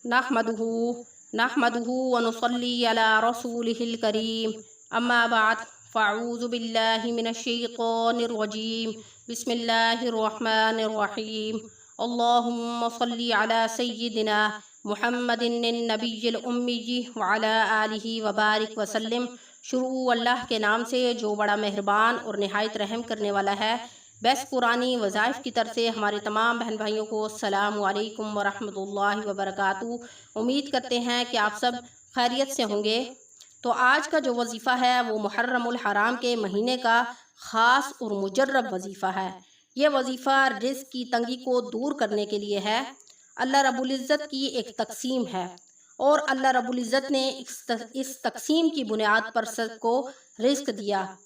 नहमदुहु नहमदुहु व नुसल्ली अला रसूलिहिल करीम अम्मा बाद फ़अऊज़ु बिल्लाहि मिनश शैतानिर रजीम बिस्मिल्लाहिर रहमानिर रहीम अल्लाहुम्मा सल्ली अला सय्यिदिना मुहम्मदिन नबिय्यिल उम्मी व अला आलिहि व बारिक व सल्लिम। शुरू अल्लाह के नाम से जो बड़ा मेहरबान और निहायत रहम करने वाला है। बेस्ट कुरानी वज़ाइफ की तरफ से हमारे तमाम बहन भाइयों को अस्सलामु अलैकुम व रहमतुल्लाहि व बरकातुहू। उम्मीद करते हैं कि आप सब खैरियत से होंगे। तो आज का जो वजीफ़ा है वो मुहर्रमुल हराम के महीने का ख़ास और मुजर्रब वजीफ़ा है। ये वजीफ़ा रिज़्क़ की तंगी को दूर करने के लिए है। अल्लाह रब्बुल इज़्ज़त की एक तक़सीम है और अल्लाह रब्बुल इज़्ज़त ने इस तक़सीम की बुनियाद पर सबको रिज़्क़ दिया।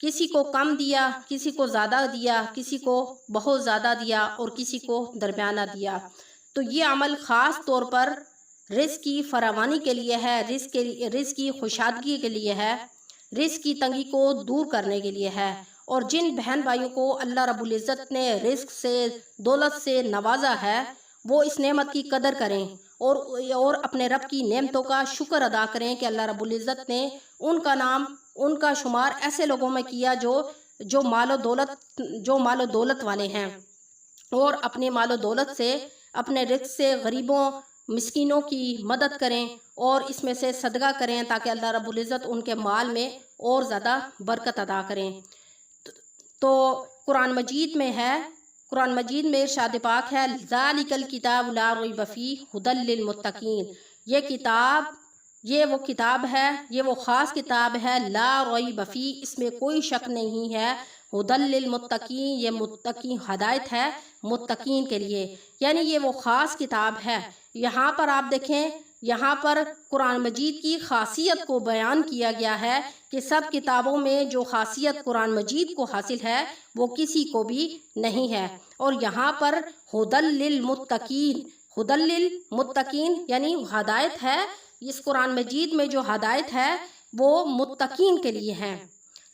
किसी को कम दिया, किसी को ज़्यादा दिया, किसी को बहुत ज़्यादा दिया और किसी को दरमियाना दिया। तो ये अमल ख़ास तौर पर रिज़्क़ की फरावानी के लिए है, रिज़्क़ की खुशहादगी के लिए है, रिज़्क़ की तंगी को दूर करने के लिए है। और जिन बहन भाइयों को अल्लाह रब्बुल इज़्ज़त ने रिज़्क़ से, दौलत से नवाजा है, वो इस नेमत की कदर करें और अपने रब की नेमतों का शुक्र अदा करें कि अल्लाह रब्बुल इज़्ज़त ने उनका शुमार ऐसे लोगों में किया जो मालो दौलत वाले हैं और अपने मालो दौलत से, अपने रिज़्क़ से गरीबों मिस्कीनों की मदद करें और इसमें से सदका करें ताकि अल्लाह रब्बुल इज़्ज़त उनके माल में और ज़्यादा बरकत अदा करें। तो कुरान मजीद में है, कुरान मजीद में इरशाद पाक है, ज़ालिकल किताब ला रैब फीह हुदल लिल मुत्तकीन। ये वो किताब है, ये वो ख़ास किताब है, ला रैब फीह, इसमें कोई शक नहीं है, हुदल लिल मुत्तकीन, ये मुत्तकी हदायत है मुत्तकीन के लिए, यानी ये वो ख़ास किताब है। यहाँ पर आप देखें, यहाँ पर कुरान मजीद की खासियत को बयान किया गया है कि सब किताबों में जो खासियत कुरान मजीद को हासिल है वो किसी को भी नहीं है। और यहाँ पर हुदल लिल मुत्तकीन यानी हदायत है। इस कुरान मजीद में जो हदायत है वो मुत्तकीन के लिए है।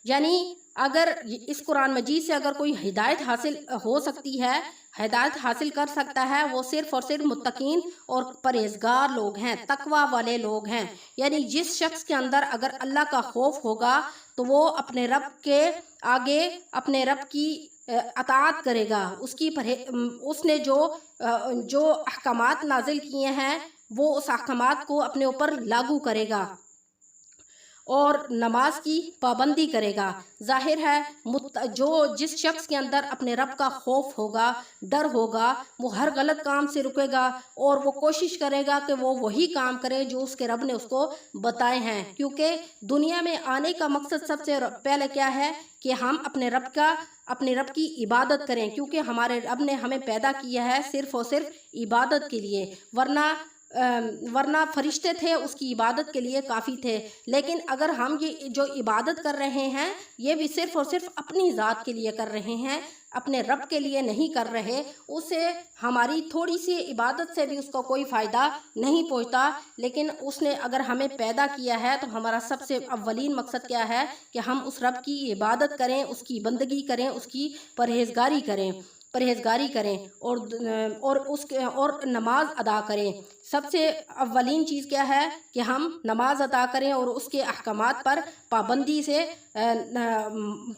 यानी अगर इस कुरान मजीद से अगर कोई हिदायत हासिल हो सकती है, हिदायत हासिल कर सकता है, वो सिर्फ़ और सिर्फ मुत्तकीन और परहेज़गार लोग हैं, तकवा वाले लोग हैं। यानी जिस शख्स के अंदर अगर अल्लाह का खौफ होगा तो वो अपने रब के आगे अपने रब की अताअत करेगा, उसने जो अहकामात नाजिल किए हैं वो उस अहकामात को अपने ऊपर लागू करेगा और नमाज की पाबंदी करेगा। जाहिर है जिस शख्स के अंदर अपने रब का खौफ होगा, डर होगा, वो हर गलत काम से रुकेगा और वो कोशिश करेगा कि वो वही काम करे जो उसके रब ने उसको बताए हैं। क्योंकि दुनिया में आने का मकसद सबसे पहले क्या है कि हम अपने रब की इबादत करें, क्योंकि हमारे रब ने हमें पैदा किया है सिर्फ़ और सिर्फ इबादत के लिए। वरना फरिश्ते थे उसकी इबादत के लिए काफ़ी थे। लेकिन अगर हम ये जो इबादत कर रहे हैं ये भी सिर्फ़ और सिर्फ अपनी ज़ात के लिए कर रहे हैं, अपने रब के लिए नहीं कर रहे, उससे हमारी थोड़ी सी इबादत से भी उसको कोई फ़ायदा नहीं पहुंचता। लेकिन उसने अगर हमें पैदा किया है तो हमारा सबसे अव्वलीन मकसद क्या है कि हम उस रब की इबादत करें, उसकी बंदगी करें, उसकी परहेज़गारी करें और नमाज अदा करें। सबसे अव्वलीन चीज़ क्या है कि हम नमाज अदा करें और उसके अहकामात पर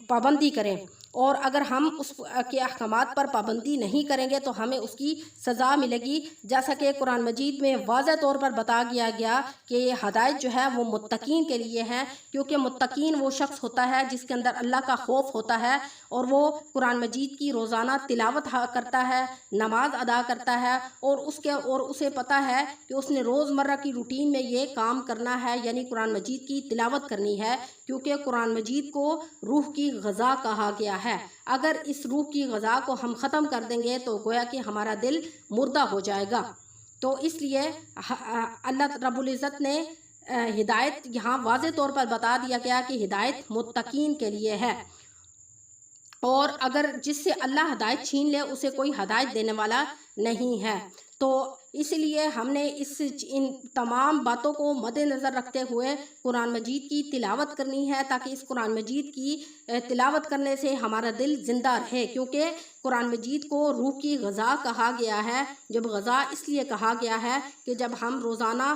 पाबंदी करें। और अगर हम उसके अहकामात पर पाबंदी नहीं करेंगे तो हमें उसकी सज़ा मिलेगी। जैसा कि कुरान मजीद में वाज़ह तौर पर बता गया कि ये हदायत जो है वो मुत्तकीन के लिए है, क्योंकि मुत्तकीन वो शख्स होता है जिसके अंदर अल्लाह का खौफ होता है और वो कुरान मजीद की रोज़ाना तिलावत करता है, नमाज अदा करता है और उसे पता है कि उसने रोज़मर्रा की रूटीन में ये काम करना है, यानी कुरान मजीद की तिलावत करनी है। क्योंकि कुरान मजीद को रूह की ग़ज़ा कहा गया है। अगर इस रूह की ग़ज़ा को हम ख़त्म कर देंगे तो गोया कि हमारा दिल मुर्दा हो जाएगा। तो इसलिए अल्लाह रब्बुल इज़्ज़त ने हिदायत यहाँ वाज़े तौर पर बता दिया गया कि हिदायत मुत्तकीन के लिए है। और अगर जिससे अल्लाह हदायत छीन ले उसे कोई हदायत देने वाला नहीं है। تو اس لیے ہم نے ان تمام باتوں کو مد نظر رکھتے ہوئے قرآن مجید کی تلاوت کرنی ہے، تاکہ اس قرآن مجید کی تلاوت کرنے سے ہمارا دل زندہ رہے، کیونکہ قرآن مجید کو روح کی غذا کہا گیا ہے۔ جب غذا اس لیے کہا گیا ہے کہ جب ہم روزانہ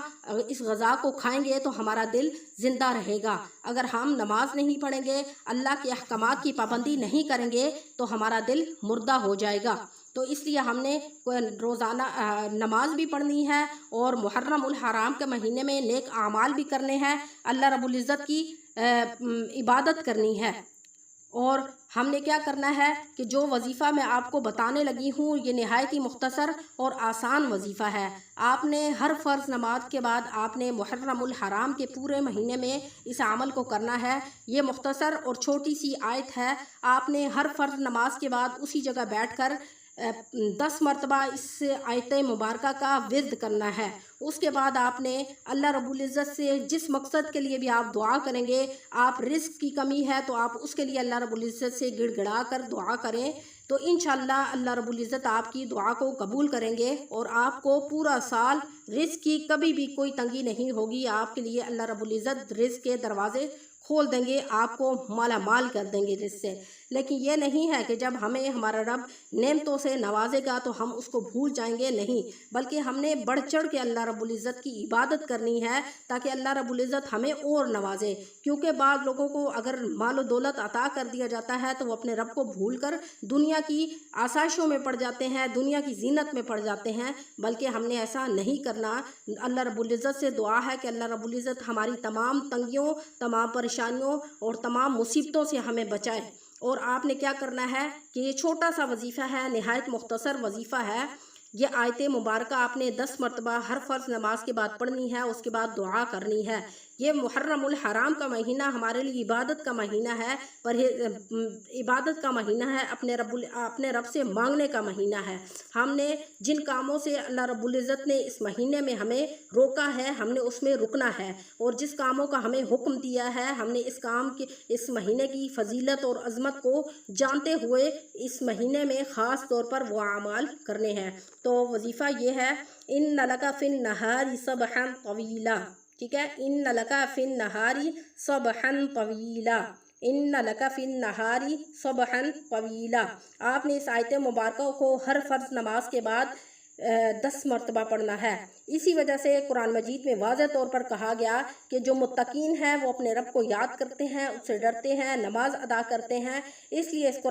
اس غذا کو کھائیں گے تو ہمارا دل زندہ رہے گا۔ اگر ہم نماز نہیں پڑھیں گے، اللہ کے احکامات کی پابندی نہیں کریں گے تو ہمارا دل مردہ ہو جائے گا۔ تو اس لیے ہم نے روزانہ نماز بھی پڑھنی ہے، اور محرم الحرام کے مہینے میں نیک اعمال بھی کرنے ہیں، اللہ رب العزت کی عبادت کرنی ہے۔ اور ہم نے کیا کرنا ہے کہ جو وظیفہ میں آپ کو بتانے لگی ہوں یہ نہایت ہی مختصر اور آسان وظیفہ ہے۔ آپ نے ہر فرض نماز کے بعد آپ نے محرم الحرام کے پورے مہینے میں اس عمل کو کرنا ہے۔ یہ مختصر اور چھوٹی سی آیت ہے۔ آپ نے ہر فرض نماز کے بعد اسی جگہ بیٹھ کر 10 مرتبہ اس آیت مبارکہ کا ورد کرنا ہے۔ اس کے بعد آپ نے اللہ رب العزت سے جس مقصد کے لیے بھی آپ دعا کریں گے، آپ رزق کی کمی ہے تو آپ اس کے لیے اللہ رب العزت سے گڑ گڑا کر دعا کریں، تو انشاءاللہ اللہ رب العزت آپ کی دعا کو قبول کریں گے، اور آپ کو پورا سال رزق کی کبھی بھی کوئی تنگی نہیں ہوگی۔ آپ کے لیے اللہ رب العزت رزق کے دروازے کھول دیں گے، آپ کو مالا مال کر دیں گے رزق سے۔ لیکن یہ نہیں ہے کہ جب ہمیں ہمارا رب نعمتوں سے نوازے گا تو ہم اس کو بھول جائیں گے، نہیں، بلکہ ہم نے بڑھ چڑھ کے اللہ رب العزت کی عبادت کرنی ہے، تاکہ اللہ رب العزت ہمیں اور نوازے۔ کیونکہ بعض لوگوں کو اگر مال و دولت عطا کر دیا جاتا ہے تو وہ اپنے رب کو بھول کر دنیا کی آسائشوں میں پڑ جاتے ہیں، دنیا کی زینت میں پڑ جاتے ہیں، بلکہ ہم نے ایسا نہیں کرنا۔ اللہ رب العزت سے دعا ہے کہ اللہ رب العزت ہماری تمام تنگیوں، تمام پریشانیوں اور تمام مصیبتوں سے ہمیں بچائے۔ اور آپ نے کیا کرنا ہے کہ یہ چھوٹا سا وظیفہ ہے، نہایت مختصر وظیفہ ہے۔ یہ آیت مبارکہ آپ نے 10 مرتبہ ہر فرض نماز کے بعد پڑھنی ہے، اس کے بعد دعا کرنی ہے۔ یہ محرم الحرام کا مہینہ ہمارے لیے عبادت کا مہینہ ہے، عبادت کا مہینہ ہے، اپنے رب سے مانگنے کا مہینہ ہے۔ ہم نے جن کاموں سے اللہ رب العزت نے اس مہینے میں ہمیں روکا ہے، ہم نے اس میں رکنا ہے، اور جس کاموں کا ہمیں حکم دیا ہے ہم نے اس مہینے کی فضیلت اور عظمت کو جانتے ہوئے اس مہینے میں خاص طور پر وہ اعمال کرنے ہیں۔ تو وظیفہ یہ ہے، ان لک فی النہار سبحا طویلا، ٹھیک ہے، ان لک فی النہار سبحا طویلا، ان لک فی النہار سبحا طویلا۔ آپ نے اس آیت مبارکہ کو ہر فرض نماز کے بعد 10 مرتبہ پڑھنا ہے۔ اسی وجہ سے قرآن مجید میں واضح طور پر کہا گیا کہ جو متقین ہیں وہ اپنے رب کو یاد کرتے ہیں، اس سے ڈرتے ہیں، نماز ادا کرتے ہیں۔ اس لیے اس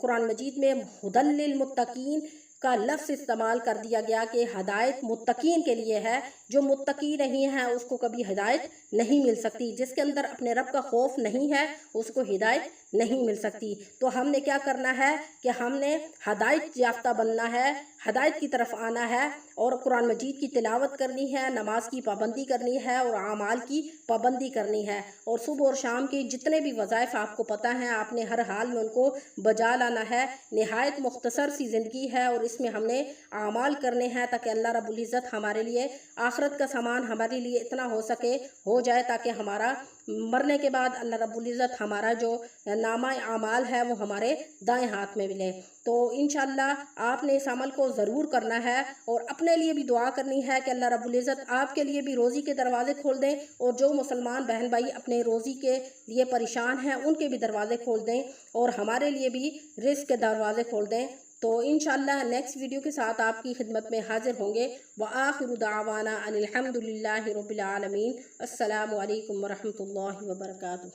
قرآن مجید میں ھدی للمتقین کا لفظ استعمال کر دیا گیا کہ ہدایت متقین کے لیے ہے۔ جو متقی نہیں ہے اس کو کبھی ہدایت نہیں مل سکتی، جس کے اندر اپنے رب کا خوف نہیں ہے اس کو ہدایت نہیں مل سکتی۔ تو ہم نے کیا کرنا ہے کہ ہم نے ہدایت یافتہ بننا ہے، ہدایت کی طرف آنا ہے، اور قرآن مجید کی تلاوت کرنی ہے، نماز کی پابندی کرنی ہے، اور اعمال کی پابندی کرنی ہے، اور صبح اور شام کے جتنے بھی وظائف آپ کو پتہ ہیں آپ نے ہر حال میں ان کو بجا لانا ہے۔ نہایت مختصر سی زندگی ہے، اور اس میں ہم نے اعمال کرنے ہیں تاکہ اللہ رب العزت ہمارے لیے آخرت کا سامان ہمارے لیے اتنا ہو جائے تاکہ ہمارا مرنے کے بعد اللہ رب العزت ہمارا جو نامہ اعمال ہے وہ ہمارے دائیں ہاتھ میں ملے۔ تو انشاءاللہ آپ نے اس عمل کو ضرور کرنا ہے، اور اپنے لیے بھی دعا کرنی ہے کہ اللہ رب العزت آپ کے لیے بھی روزی کے دروازے کھول دیں، اور جو مسلمان بہن بھائی اپنے روزی کے لیے پریشان ہیں ان کے بھی دروازے کھول دیں، اور ہمارے لیے بھی رزق کے دروازے کھول دیں۔ تو انشاءاللہ نیکسٹ ویڈیو کے ساتھ آپ کی خدمت میں حاضر ہوں گے۔ وآخر دعوانا ان الحمد للہ رب العالمین۔ السلام علیکم ورحمۃ اللہ وبرکاتہ۔